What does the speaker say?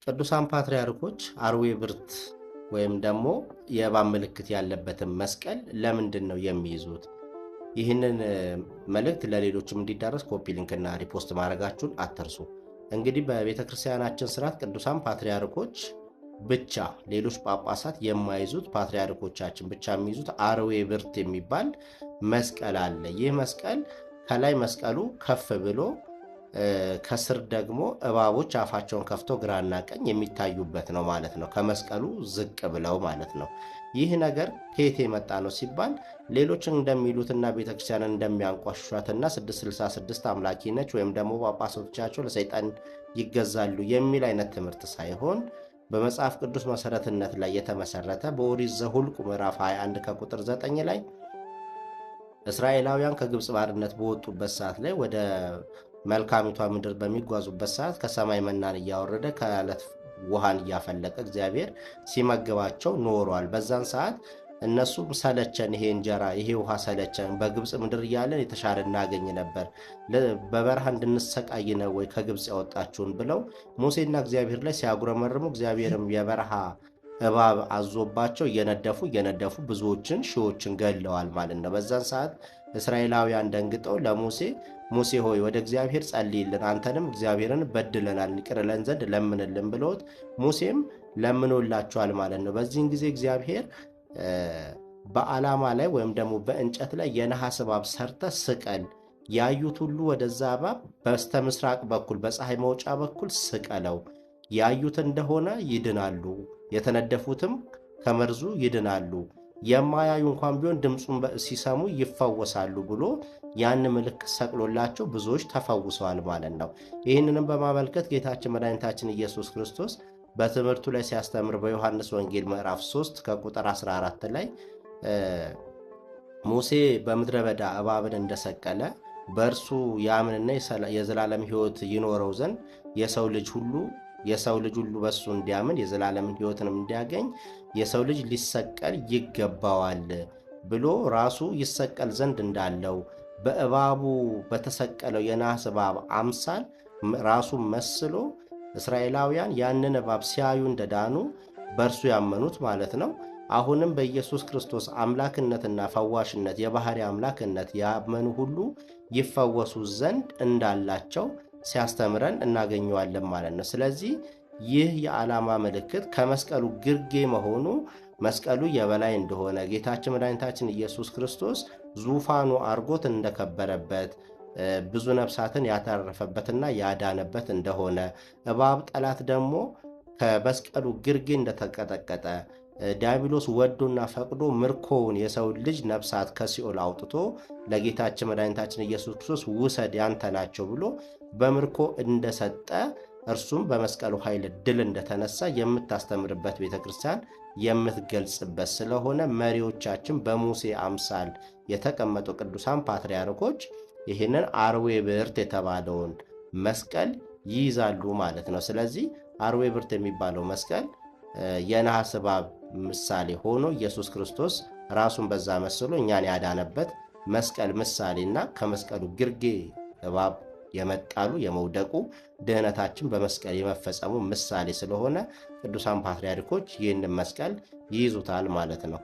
ቅዱሳን ፓትርያርኮች አርዌ ብርት ወይም ደግሞ የእባብ ምልክት ያለበትን መስቀል ለምንድን ነው የሚይዙት? ይህንን መልእክት ለሌሎችም እንዲዳረስ ኮፒ ሊንክና ሪፖስት ማድረጋችሁን አትርሱ። እንግዲህ በቤተ ክርስቲያናችን ስርዓት ቅዱሳን ፓትርያርኮች ብቻ፣ ሌሎች ጳጳሳት የማይዙት፣ ፓትርያርኮቻችን ብቻ የሚይዙት አርዌ ብርት የሚባል መስቀል አለ። ይህ መስቀል ከላይ መስቀሉ ከፍ ብሎ ከስር ደግሞ እባቦች አፋቸውን ከፍተው ግራና ቀኝ የሚታዩበት ነው ማለት ነው። ከመስቀሉ ዝቅ ብለው ማለት ነው። ይህ ነገር ከየት የመጣ ነው ሲባል ሌሎችን እንደሚሉትና ቤተክርስቲያንን እንደሚያንቋሿትና 666 አምላኪ ነች ወይም ደግሞ ጳጳሳቶቻቸው ለሰይጣን ይገዛሉ የሚል አይነት ትምህርት ሳይሆን በመጽሐፍ ቅዱስ መሰረትነት ላይ የተመሰረተ በኦሪት ዘኍልቍ ምዕራፍ 21 ከቁጥር 9 ላይ እስራኤላውያን ከግብፅ ባርነት በወጡበት ሰዓት ላይ ወደ መልካሚቷ ምድር በሚጓዙበት ሰዓት ከሰማይ መናን እያወረደ ከዓለት ውሃን እያፈለቀ እግዚአብሔር ሲመግባቸው ኖሯል። በዛን ሰዓት እነሱም ሰለቸን፣ ይሄ እንጀራ ይሄ ውሃ ሰለቸን፣ በግብፅ ምድር እያለን የተሻለ እናገኝ ነበር፣ በበረሃ እንድንሰቃይ ነው ወይ ከግብፅ ያወጣችሁን ብለው ሙሴና እግዚአብሔር ላይ ሲያጉረመርሙ እግዚአብሔርም የበረሃ እባብ አዞባቸው እየነደፉ ብዙዎችን ሺዎችን ገለዋል ማለት ነው። በዛን ሰዓት እስራኤላውያን ደንግጠው ሙሴ ሆይ ወደ እግዚአብሔር ጸልይልን፣ አንተንም እግዚአብሔርን በድለናል ይቅር ይለን ዘንድ ለምንልን ብለውት ሙሴም ለምኖላቸዋል ማለት ነው። በዚህን ጊዜ እግዚአብሔር በዓላማ ላይ ወይም ደግሞ በእንጨት ላይ የነሐስ እባብ ሰርተ ስቀል፣ ያዩት ሁሉ ወደዛ እባብ በስተ ምስራቅ በኩል በፀሐይ መውጫ በኩል ስቀለው፣ ያዩት እንደሆነ ይድናሉ፣ የተነደፉትም ከመርዙ ይድናሉ፣ የማያዩ እንኳን ቢሆን ድምፁን ሲሰሙ ይፈወሳሉ ብሎ ያን ምልክት ሰቅሎላቸው ብዙዎች ተፈውሰዋል ማለት ነው። ይህንንም በማመልከት ጌታችን መድኃኒታችን ኢየሱስ ክርስቶስ በትምህርቱ ላይ ሲያስተምር በዮሐንስ ወንጌል ምዕራፍ 3 ከቁጥር 14 ላይ ሙሴ በምድረ በዳ እባብን እንደሰቀለ በእርሱ ያምንና የዘላለም ሕይወት ይኖረው ዘንድ የሰው ልጅ ሁሉ በሱ እንዲያምን የዘላለም ሕይወትንም እንዲያገኝ የሰው ልጅ ሊሰቀል ይገባዋል ብሎ ራሱ ይሰቀል ዘንድ እንዳለው በእባቡ በተሰቀለው የናስ እባብ አምሳል ራሱ መስሎ እስራኤላውያን ያንን እባብ ሲያዩ እንደዳኑ በእርሱ ያመኑት ማለት ነው። አሁንም በኢየሱስ ክርስቶስ አምላክነትና ፈዋሽነት የባህሪ አምላክነት ያመኑ ሁሉ ይፈወሱ ዘንድ እንዳላቸው ሲያስተምረን እናገኘዋለን ማለት ነው። ስለዚህ ይህ የዓላማ ምልክት ከመስቀሉ ግርጌ መሆኑ መስቀሉ የበላይ እንደሆነ ጌታችን መድኃኒታችን ኢየሱስ ክርስቶስ ዙፋኑ አርጎት እንደከበረበት ብዙ ነፍሳትን ያተረፈበትና ያዳነበት እንደሆነ እባብ ጠላት ደግሞ ከመስቀሉ ግርጌ እንደተቀጠቀጠ ዲያብሎስ ወዶና ፈቅዶ ምርኮውን የሰው ልጅ ነፍሳት ከሲኦል አውጥቶ ለጌታችን መድኃኒታችን ኢየሱስ ክርስቶስ ውሰድ ያንተ ናቸው ብሎ በምርኮ እንደሰጠ እርሱም በመስቀሉ ኃይል ድል እንደተነሳ የምታስተምርበት ቤተክርስቲያን የምትገልጽበት ስለሆነ መሪዎቻችን በሙሴ አምሳል የተቀመጡ ቅዱሳን ፓትርያርኮች ይህንን አርዌ ብርት የተባለውን መስቀል ይይዛሉ ማለት ነው። ስለዚህ አርዌ ብርት የሚባለው መስቀል የነሐስ እባብ ምሳሌ ሆኖ ኢየሱስ ክርስቶስ ራሱን በዛ መስሎ እኛን ያዳነበት መስቀል ምሳሌና ከመስቀሉ ግርጌ እባብ የመጣሉ የመውደቁ ድህነታችን በመስቀል የመፈጸሙ ምሳሌ ስለሆነ ቅዱሳን ፓትርያርኮች ይህንን መስቀል ይይዙታል ማለት ነው።